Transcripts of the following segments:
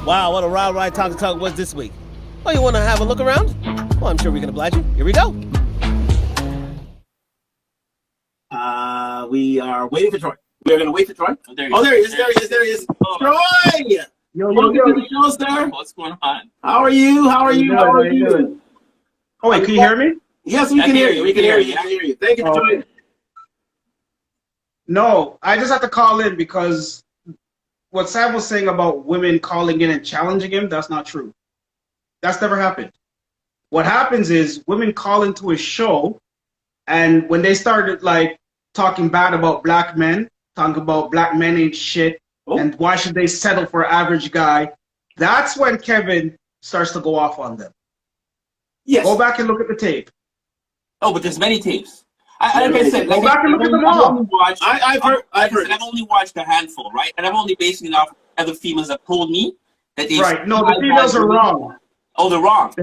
Wow, what a wild ride Talk to Talk was this week. Oh, you want to have a look around? Well, I'm sure we can oblige you. Here we go. We are waiting for Troy. We are going to wait for Troy. Oh, there he is. There he is. Oh. Troy! Welcome to the show, sir. What's going on? How are you? How are you? Oh, wait, can you hear me? Yes, we can hear you. We can hear you. Thank you for joining. No, I just have to call in because what Sam was saying about women calling in and challenging him, that's not true. That's never happened. What happens is women call into a show, and when they started like talking bad about black men, talking about black men ain't shit, and why should they settle for an average guy, that's when Kevin starts to go off on them. Yes. Go back and look at the tape. Oh, but there's many tapes. Like I said, go back and look at them all. I've heard. I've only watched a handful, right? And I'm only basing it off other females that told me that they. Right. No, the females are wrong. Oh, they're wrong.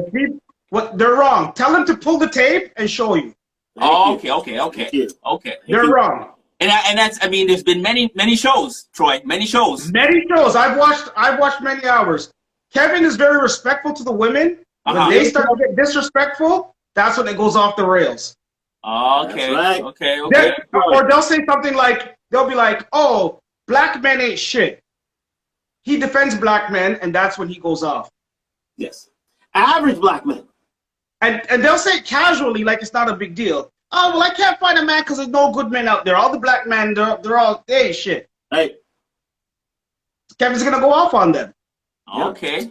They're wrong. Tell them to pull the tape and show you. Oh, okay. They're wrong. And that's, I mean, there's been many shows, Troy, many shows. Many shows. I've watched many hours. Kevin is very respectful to the women. When they start to get disrespectful, that's when it goes off the rails. Okay. Right. Okay. Or they'll say something like, they'll be like, oh, black men ain't shit. He defends black men, and that's when he goes off. Yes. Average black men. And they'll say it casually, like it's not a big deal. Oh, well, I can't find a man because there's no good men out there. All the black men, they ain't shit. Right. Kevin's going to go off on them. Okay.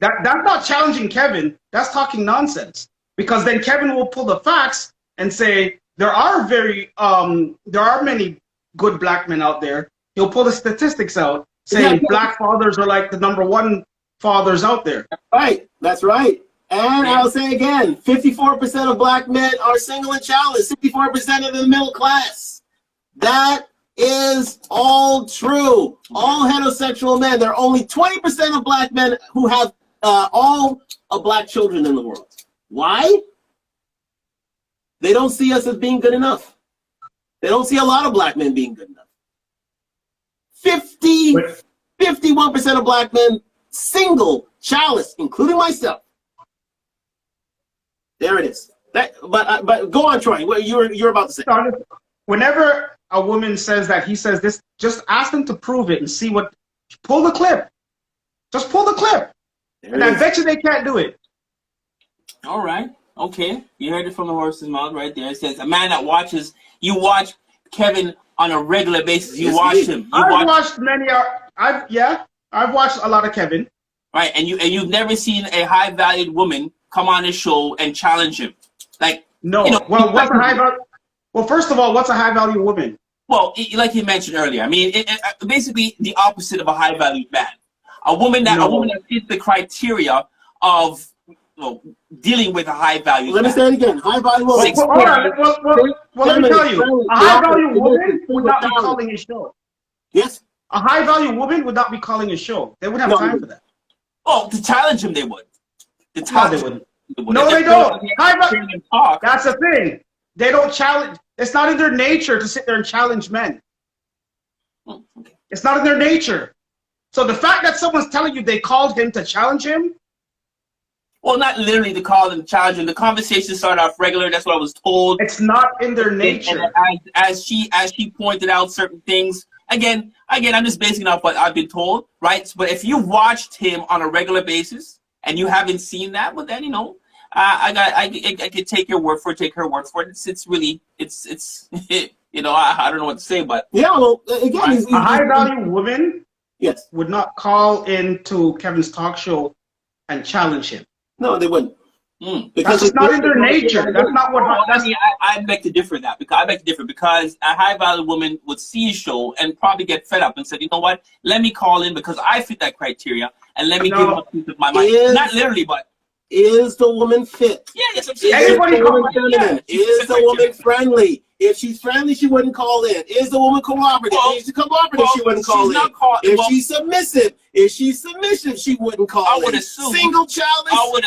That's not challenging Kevin. That's talking nonsense. Because then Kevin will pull the facts and say, there are many good black men out there. He'll pull the statistics out, saying black fathers are like the #1 fathers out there. That's right. And I'll say again, 54% of black men are single and childless. 64% of the middle class. That is all true. All heterosexual men. There are only 20% of black men who have all black children in the world. Why? They don't see us as being good enough. They don't see a lot of black men being good enough. 51% of black men, single, childless, including myself. There it is. But go on, Troy. What you're about to say. Whenever a woman says that he says this, just ask them to prove it and see what. Pull the clip. Just pull the clip. And I bet you they can't do it. All right. Okay. You heard it from the horse's mouth right there. It says a man that watches. You watch Kevin on a regular basis. You watch him. I've watched many. I've watched a lot of Kevin. Right, and you've never seen a high valued woman come on his show and challenge him, like no. Well, what's a high value? Well, first of all, what's a high value woman? Well, like you mentioned earlier, I mean, basically the opposite of a high valued man. A woman that fits the criteria of dealing with a high value. Let me say it again. High value woman. Well, let me tell you, a high value woman would not be calling his show. Yes. A high value woman would not be calling his show. They wouldn't have time for that. Oh, to challenge him, they would. No, they wouldn't. No, they don't. That's the thing. They don't challenge. It's not in their nature to sit there and challenge men. It's not in their nature. So the fact that someone's telling you they called him to challenge him. Well, not literally to call him, challenge him. The conversation started off regular. That's what I was told. It's not in their nature. And as she pointed out certain things. Again, I'm just basing off what I've been told, right? But if you watched him on a regular basis and you haven't seen that, well, then I could take your word for it, take her word for it. It's really I don't know what to say, but well, again, a high value woman, yes, would not call into Kevin's talk show and challenge him. No, they wouldn't. Because it's not in their nature. That's not what. I beg to differ that because a high value woman would see a show and probably get fed up and said, you know what? Let me call in because I fit that criteria and let me give a piece of my mind. Not literally, but is the woman fit? Yeah, yes, I'm saying. Everybody is the woman friendly? If she's friendly, she wouldn't call in. Is the woman cooperative? If she's cooperative, she wouldn't call in. If she's submissive, she wouldn't call in. I would assume. Single child. I would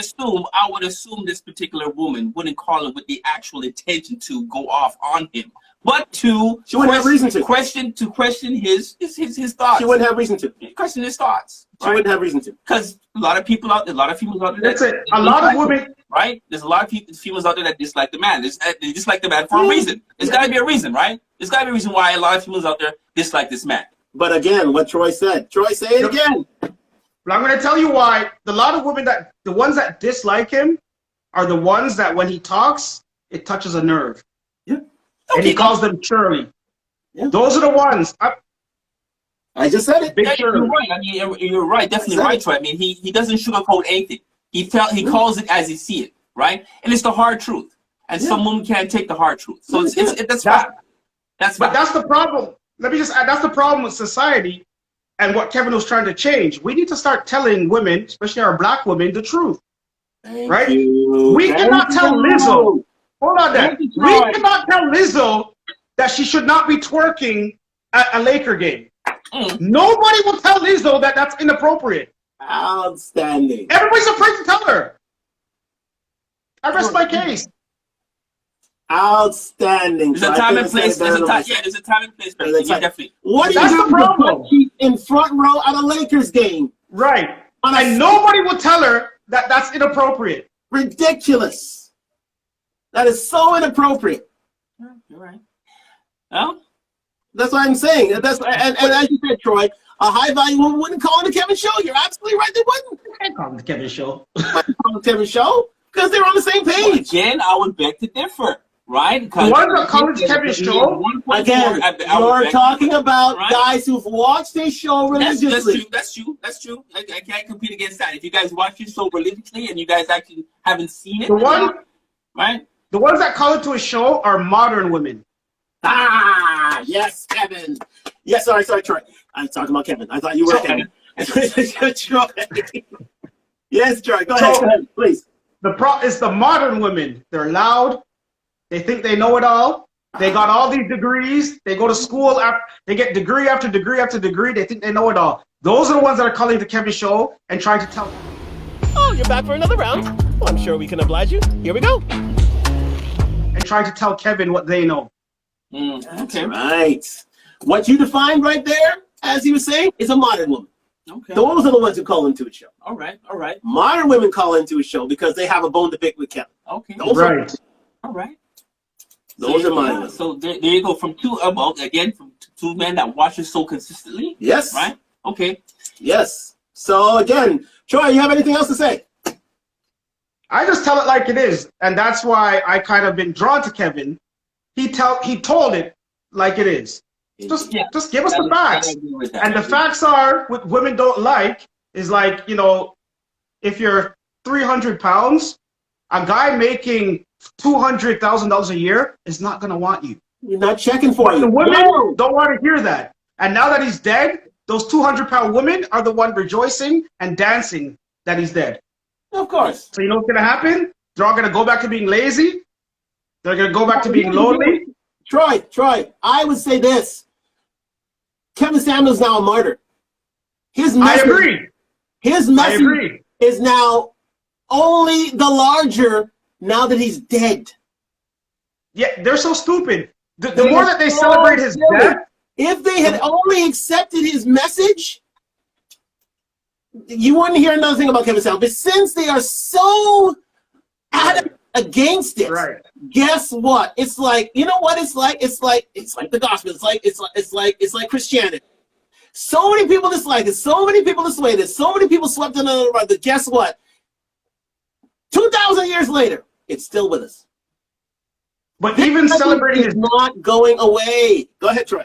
assume this particular woman wouldn't call him with the actual intention to go off on him. but to She wouldn't have reason to. question his thoughts. She wouldn't have reason to. Question his thoughts. She wouldn't have reason to. Because a lot of females out there. That's it. A lot of women. Right? There's a lot of females out there that dislike the man. They dislike the man for a reason. There's got to be a reason, right? There's got to be a reason why a lot of females out there dislike this man. But again, what Troy said. Troy, say it again. But I'm going to tell you why. The lot of women the ones that dislike him are the ones that when he talks, it touches a nerve. Yeah. And he calls them Shirley. Yeah. Those are the ones. I just said it. Yeah, you're right. I mean, you're right. Definitely right, Troy. I mean, he doesn't sugarcoat anything. He calls it as he see it, right? And it's the hard truth. And some women can't take the hard truth. So that's fact. But that's the problem. Let me just add, that's the problem with society and what Kevin was trying to change. We need to start telling women, especially our black women, the truth. Right? We cannot tell Lizzo. Hold on there. We cannot tell Lizzo that she should not be twerking at a Laker game. Nobody will tell Lizzo that that's inappropriate. Outstanding. Everybody's afraid to tell her. I rest my case. Outstanding. There's a time and place. There's a time and place. Definitely. What That's the problem. In front row at a Lakers game. Right. And nobody will tell her that that's inappropriate. Ridiculous. That is so inappropriate. You're right. Well, that's what I'm saying. And as you said, Troy, a high value woman wouldn't call in the Kevin Show. You're absolutely right. They wouldn't. I can't call him the Kevin Show. Call the Kevin Show because they're on the same page. Again, I would beg to differ. Right? The one that calls Kevin Show. Again, you're talking about guys who've watched his show religiously. That's true. I can't compete against that. If you guys watch his show religiously and you guys actually haven't seen it, right? The ones that call it to a show are modern women. Ah, yes, Kevin. Yes, sorry, Troy. I was talking about Kevin. I thought you were Kevin. Troy. Yes, Troy. Go ahead, please. It's the modern women. They're loud. They think they know it all. They got all these degrees. They go to school. They get degree after degree after degree. They think they know it all. Those are the ones that are calling the Kevin Show and trying to tell. Oh, you're back for another round? Well, I'm sure we can oblige you. Here we go. And trying to tell Kevin what they know. Okay. Right. What you defined right there, as he was saying, is a modern woman. Okay. Those are the ones who call into a show. All right. Modern women call into a show because they have a bone to pick with Kevin. Okay. All right. Those are mine. So there you go. From two men that watch the show consistently. Yes. Right. Okay. Yes. So again, Troy, you have anything else to say? I just tell it like it is, and that's why I kind of been drawn to Kevin. He told it like it is. Just give us the facts. And the facts are what women don't like is like, if you're 300 pounds, a guy making $200,000 a year is not going to want you. You're not checking for you. The women don't want to hear that. And now that he's dead, those 200-pound women are the one rejoicing and dancing that he's dead. Of course. So you know what's going to happen? They're all going to go back to being lazy. They're going to go back to being lonely. Troy, I would say this. Kevin Samuels now a martyr. His message, I agree. His message is now only the larger now that he's dead. Yeah, they're so stupid. The more that they celebrate his death. If they had only accepted his message, you wouldn't hear another thing about Kevin Samuels. But since they are so adamant against it, guess what? It's like, you know what it's like? It's like the gospel. It's like Christianity. So many people dislike it. So many people dissuade this. So many people swept under the rug. But guess what? 2,000 years later, it's still with us. But even celebrating his not going away. Go ahead, Troy.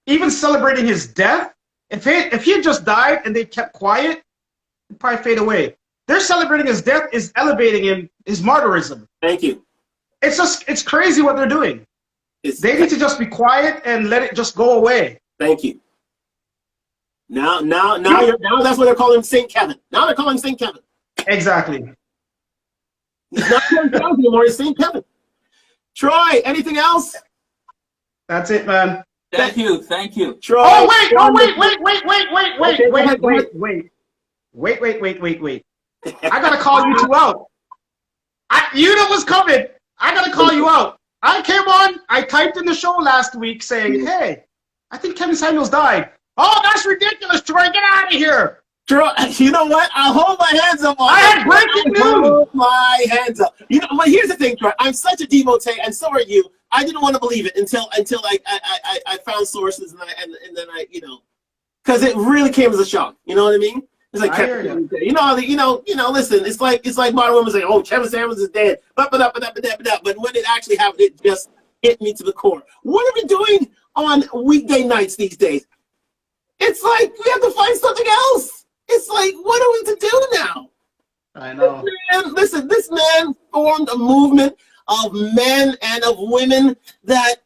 Even celebrating his death, if he had just died and they kept quiet, it'd probably fade away. They're celebrating his death is elevating him, his martyrism. Thank you. It's crazy what they're doing. They need to just be quiet and let it just go away. Thank you. Now that's what they're calling Saint Kevin. Now they're calling Saint Kevin. Exactly. He's not Saint Kevin anymore. He's Saint Kevin. Troy, anything else? That's it, man. Thank you. Troy. Oh wait! Wait. I gotta call you two out. You know what's coming. I gotta call you out. I came on, I typed in the show last week saying, hey, I think Kevin Samuels died. Oh, that's ridiculous, Troy. Get out of here. Troy, you know what? I'll hold my hands up. I had breaking news. Hold my hands up. You know, but here's the thing, Troy. I'm such a devotee, and so are you. I didn't want to believe it until I found sources, and then I because it really came as a shock. You know what I mean? It's like I hear you. Listen, it's like modern women saying, "Oh, Kevin Samuels is dead," but when it actually happened, it just hit me to the core. What are we doing on weekday nights these days? It's like we have to find something else. It's like, what are we to do now? I know. This man formed a movement of men and of women that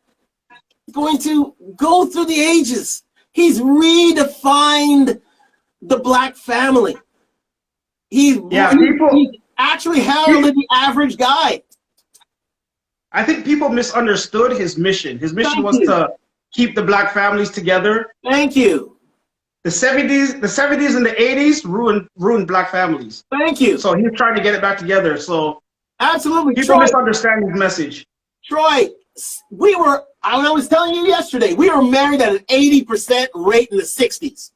is going to go through the ages. He's redefined the black family. He's actually heralded the average guy. I think people misunderstood his mission. His mission was to keep the black families together. Thank you. The 70s and the 80s ruined black families. Thank you. So he's trying to get it back together. So absolutely, people misunderstand his message. Troy, I was telling you yesterday, we were married at an 80% rate in the 60s.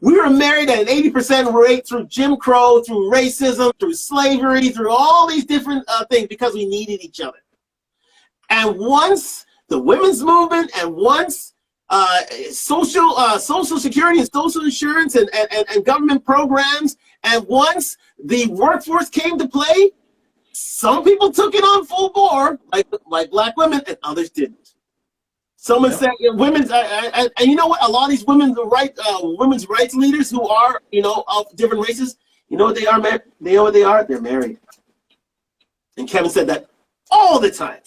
We were married at an 80% rate through Jim Crow, through racism, through slavery, through all these different things because we needed each other. And once the women's movement and once social security and social insurance and government programs, and once the workforce came to play, some people took it on full bore, like black women, and others didn't. Someone said women's, and you know what? A lot of these women's rights leaders who are of different races, you know what they are, man? They know what they are. They're married. And Kevin said that all the time.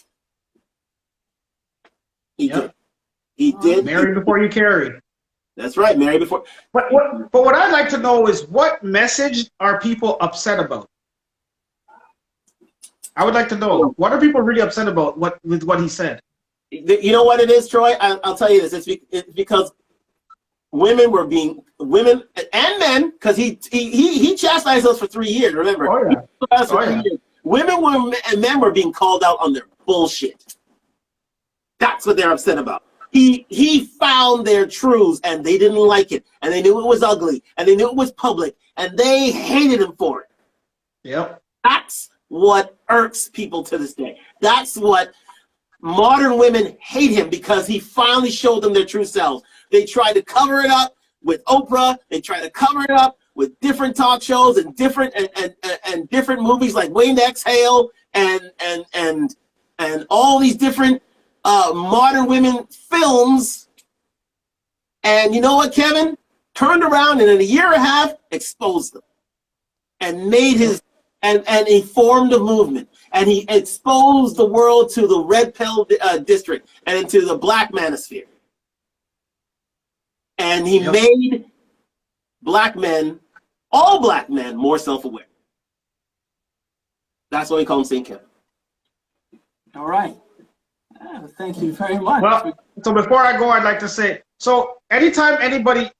He did. He did. Marry before you carry. That's right. Marry before. But what I'd like to know is, what message are people upset about? I would like to know, what are people really upset about with what he said? You know what it is, Troy? I'll tell you this. It's because women and men, because he chastised us for 3 years. Remember? Oh yeah. Women and men were being called out on their bullshit. That's what they're upset about. He found their truths, and they didn't like it, and they knew it was ugly, and they knew it was public, and they hated him for it. Yep. That's what irks people to this day. That's what modern women hate him, because he finally showed them their true selves. They tried to cover it up with Oprah. They tried to cover it up with different talk shows and different different movies like Waiting to Exhale and all these different modern women films. And you know what, Kevin? Turned around and in a year and a half exposed them and made his and he formed a movement, and he exposed the world to the red pill district and into the black manosphere. And he made black men, all black men, more self-aware. That's why we call him St. Kevin. All right. Thank you very much. Well, so before I go, I'd like to say, so anytime anybody,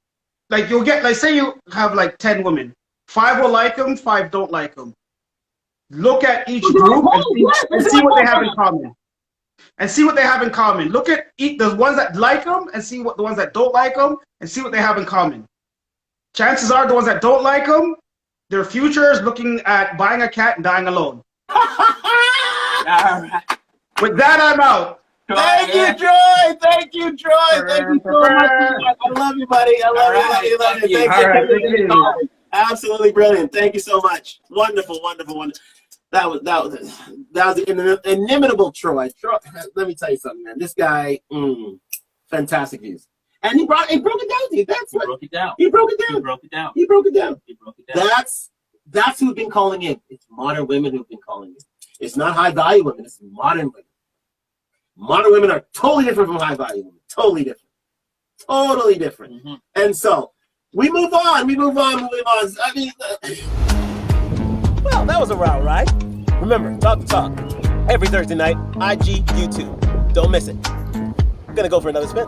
like you'll get, like say you have like 10 women, 5 will like them, 5 don't like them. Look at each group and see what they have in common. And see what they have in common. Look at the ones that like them and see what the ones that don't like them and see what they have in common. Chances are the ones that don't like them, their future is looking at buying a cat and dying alone. All right. With that, I'm out. Thank you, Troy. Thank you, Troy. Thank you so much. I love you, buddy. I love you. Love you. Thank you. Absolutely brilliant. Thank you so much. Wonderful, wonderful, wonderful. That was an inimitable Troy. Let me tell you something, man. This guy, fantastic views. And he broke it down to you. He broke it down. He broke it down. He broke it down. He broke it down. He broke it down. That's who's been calling in. It's modern women who've been calling in. It's not high value women. It's modern women. Modern women are totally different from high value women. Totally different. Totally different. Mm-hmm. And so we move on. We move on. I mean, well, that was a route, right? Remember, Talk the Talk. Every Thursday night, IG, YouTube. Don't miss it. I'm gonna go for another spin.